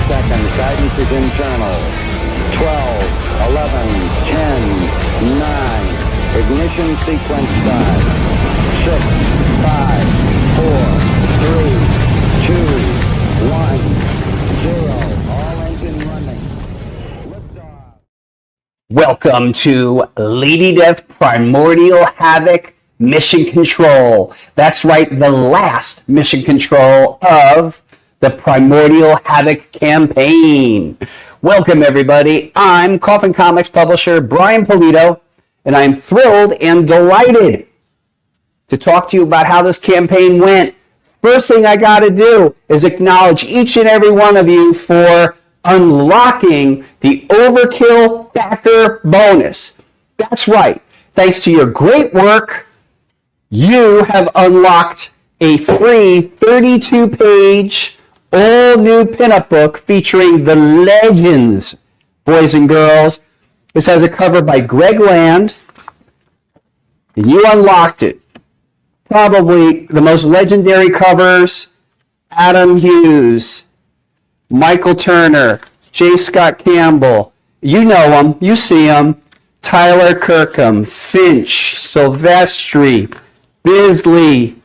seconds. Guidance is internal. 12, 11, 10, 9. Ignition sequence start. 6, 5, 4, 3, 2, 1, 0. All engine running. Liftoff. Welcome to Lady Death Primordial Havoc Mission Control. That's right, the last mission control of the Primordial Havoc campaign. Welcome, everybody. I'm Coffin Comics publisher Brian Pulido, and I'm thrilled and delighted to talk to you about how this campaign went. First thing I got to do is acknowledge each and every one of you for unlocking the Overkill backer bonus. That's right. Thanks to your great work, you have unlocked a free 32-page all-new pinup book featuring the legends, boys and girls. This has a cover by Greg Land, and you unlocked it. Probably the most legendary covers: Adam Hughes, Michael Turner, J. Scott Campbell. You know them, you see them. Tyler Kirkham, Finch, Silvestri, Bisley,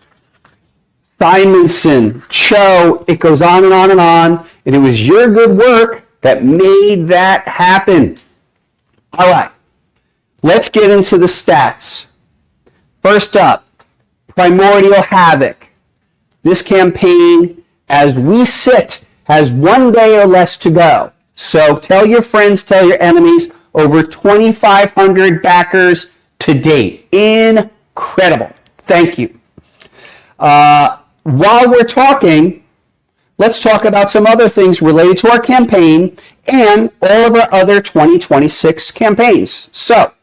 Simonson, Cho. It goes on and on and on. And it was your good work that made that happen. All right, let's get into the stats. First up, Primordial Havoc. This campaign, as we sit, has 1 day or less to go. So tell your friends, tell your enemies. Over 2,500 backers to date. Incredible. Thank you. While we're talking, let's talk about some other things related to our campaign and all of our other 2026 campaigns. So,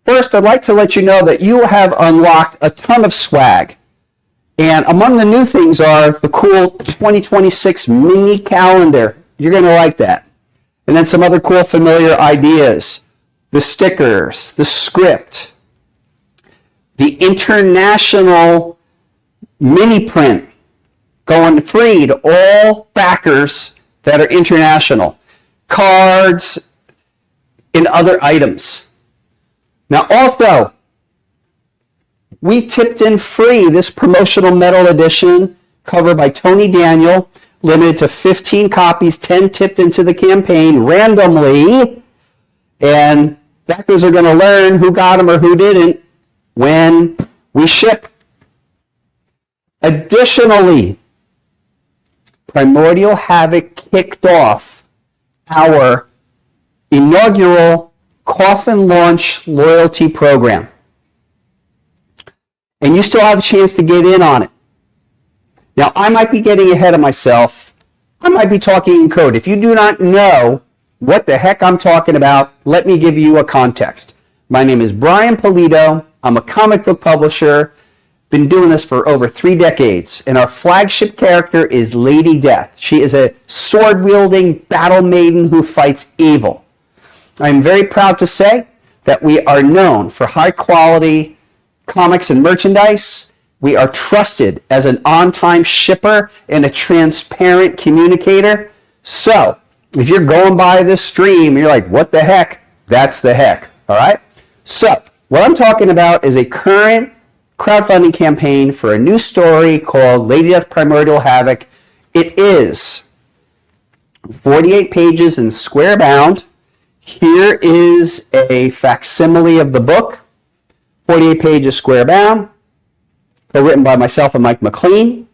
first, I'd like to let you know that you have unlocked a ton of swag. And among the new things are the cool 2026 mini calendar. You're going to like that. And then some other cool familiar ideas. The stickers, the script, the international mini print going free to all backers that are international. Cards and other items. Now also, we tipped in free this promotional metal edition cover by Tony Daniel, limited to 15 copies, 10 tipped into the campaign randomly, and backers are going to learn who got them or who didn't when we ship. Additionally, Primordial Havoc kicked off our inaugural Coffin Launch loyalty program. And you still have a chance to get in on it. Now, I might be getting ahead of myself. I might be talking in code. If you do not know what the heck I'm talking about, let me give you a context. My name is Brian Pulido. I'm a comic book publisher. Been doing this for over 3 decades. And our flagship character is Lady Death. She is a sword-wielding battle maiden who fights evil. I'm very proud to say that we are known for high-quality comics and merchandise. We are trusted as an on-time shipper and a transparent communicator. So, if you're going by this stream, you're like, what the heck? That's the heck, all right? So, what I'm talking about is a current crowdfunding campaign for a new story called Lady Death Primordial Havoc. It is 48 pages in square bound. Here is a facsimile of the book. 48 pages square bound. Co-written by myself and Mike McLean,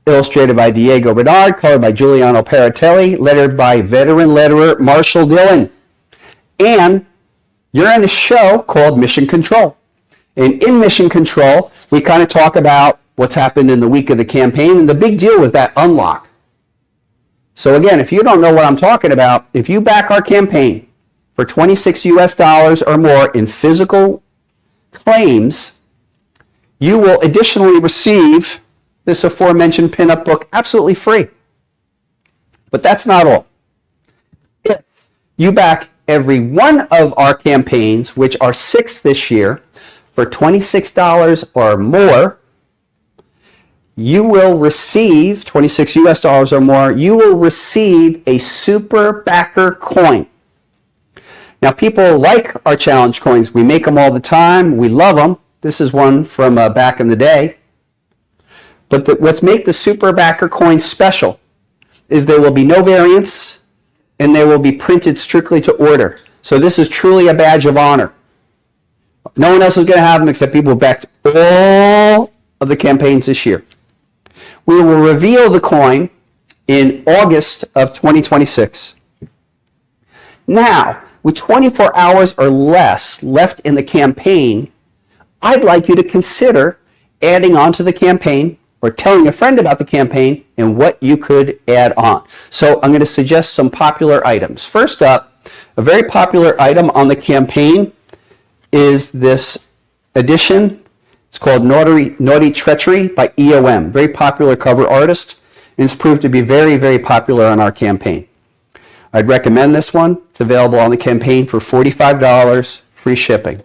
illustrated by Diego Bernard, colored by Giuliano Paratelli, lettered by veteran letterer Marshall Dillon. And you're in a show called Mission Control. And in Mission Control, we kind of talk about what's happened in the week of the campaign, and the big deal was that unlock. So again, if you don't know what I'm talking about, if you back our campaign for $26 US or more in physical claims, you will additionally receive this aforementioned pinup book absolutely free. But that's not all. If you back every one of our campaigns, which are 6 this year, for $26 or more, you will receive 26 US dollars or more. You will receive a super backer coin. Now, people like our challenge coins. We make them all the time. We love them. This is one from back in the day. But what's make the super backer coin special is there will be no variants and they will be printed strictly to order. So this is truly a badge of honor. No one else is going to have them except people who backed all of the campaigns this year. We will reveal the coin in August of 2026. Now, with 24 hours or less left in the campaign, I'd like you to consider adding on to the campaign or telling a friend about the campaign and what you could add on. So I'm going to suggest some popular items. First up, a very popular item on the campaign is this edition. It's called Naughty Treachery by EOM, very popular cover artist, and it's proved to be very, very popular on our campaign. I'd recommend this one. It's available on the campaign for $45, free shipping.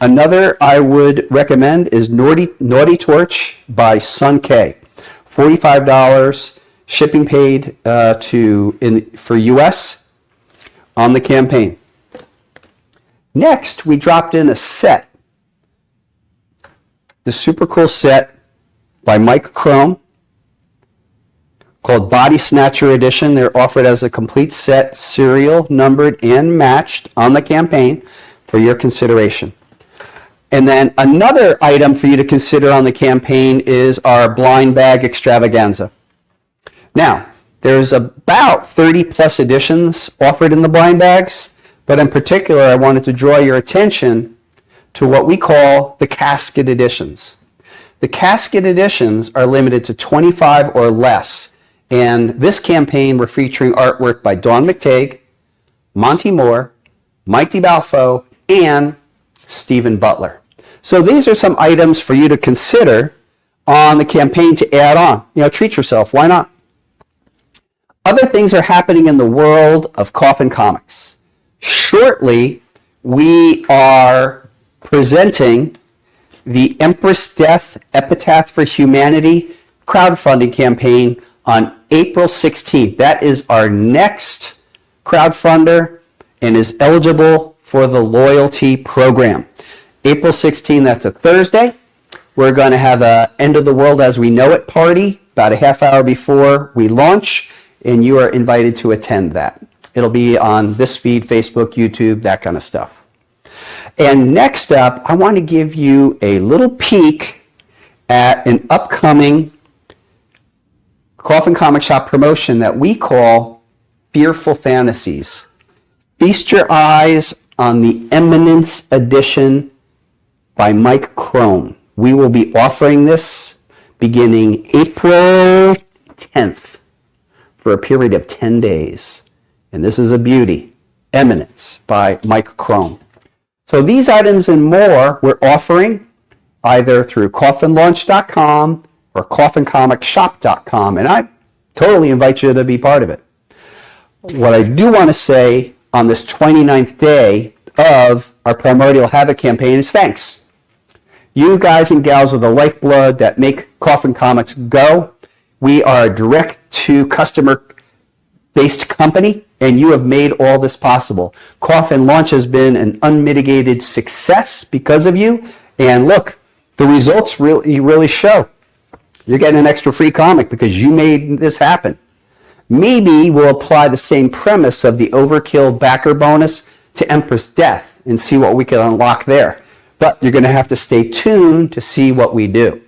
Another I would recommend is Naughty Torch by Sun K. $45, shipping paid for US on the campaign. Next, we dropped in a set. The super cool set by Mike Chrome called Body Snatcher Edition. They're offered as a complete set, serial, numbered, and matched on the campaign for your consideration. And then another item for you to consider on the campaign is our blind bag extravaganza. Now, there's about 30 plus editions offered in the blind bags, but in particular, I wanted to draw your attention to what we call the casket editions. The casket editions are limited to 25 or less. And this campaign, we're featuring artwork by Dawn McTague, Monty Moore, Mike DiBalfo, and Stephen Butler. So these are some items for you to consider on the campaign to add on. Treat yourself. Why not? Other things are happening in the world of Coffin Comics. Shortly, we are presenting the Empress Death Epitaph for Humanity crowdfunding campaign on April 16th. That is our next crowdfunder and is eligible for the loyalty program. April 16th, that's a Thursday. We're going to have a End of the World as We Know It party about a half hour before we launch, and you are invited to attend that. It'll be on this feed, Facebook, YouTube, that kind of stuff. And next up, I want to give you a little peek at an upcoming Coffin Comic Shop promotion that we call Fearful Fantasies. Feast your eyes on the Eminence edition by Mike Chrome. We will be offering this beginning April 10th for a period of 10 days. And this is a beauty. Eminence by Mike Chrome. So these items and more we're offering either through coffinlaunch.com or coffincomicsshop.com, and I totally invite you to be part of it. What I do want to say on this 29th day of our Primordial Havoc campaign is thanks. You guys and gals are the lifeblood that make Coffin Comics go. We are a direct-to-customer-based company, and you have made all this possible. Coffin Launch has been an unmitigated success because of you, and look, the results really show. You're getting an extra free comic because you made this happen. Maybe we'll apply the same premise of the Overkill backer bonus to Empress Death and see what we can unlock there. But you're going to have to stay tuned to see what we do.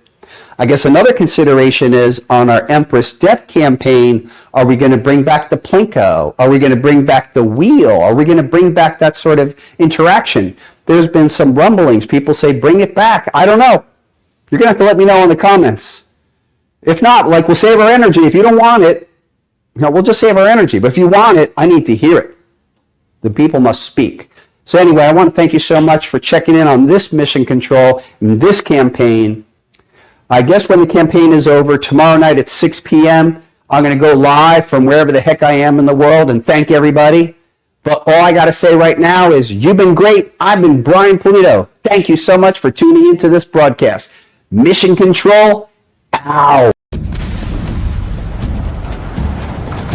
I guess another consideration is on our Empress Death campaign, are we going to bring back the Plinko? Are we going to bring back the wheel? Are we going to bring back that sort of interaction? There's been some rumblings. People say, bring it back. I don't know. You're going to have to let me know in the comments. If not, we'll save our energy. If you don't want it, we'll just save our energy. But if you want it, I need to hear it. The people must speak. So anyway, I want to thank you so much for checking in on this mission control and this campaign. I guess when the campaign is over, tomorrow night at 6 p.m., I'm going to go live from wherever the heck I am in the world and thank everybody. But all I got to say right now is you've been great. I've been Brian Pulido. Thank you so much for tuning into this broadcast. Mission control out. Ow!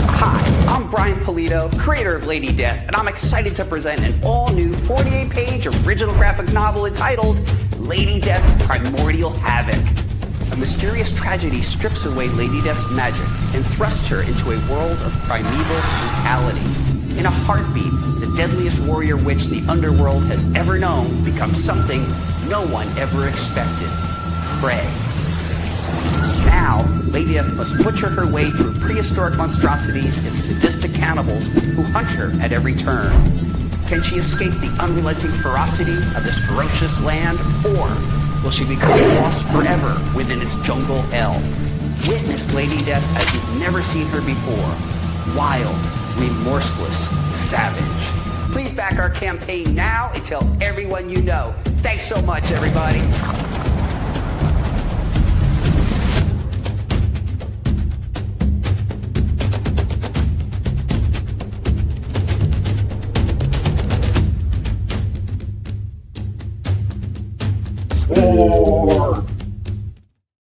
Hi, I'm Brian Pulido, creator of Lady Death, and I'm excited to present an all-new 48-page original graphic novel entitled Lady Death Primordial Havoc. A mysterious tragedy strips away Lady Death's magic and thrusts her into a world of primeval brutality. In a heartbeat, the deadliest warrior witch the underworld has ever known becomes something no one ever expected: prey. Now, Lady Death must butcher her way through prehistoric monstrosities and sadistic cannibals who hunt her at every turn. Can she escape the unrelenting ferocity of this ferocious land, or will she become lost forever within its jungle hell? Witness Lady Death as you've never seen her before. Wild, remorseless, savage. Please back our campaign now and tell everyone you know. Thanks so much, everybody.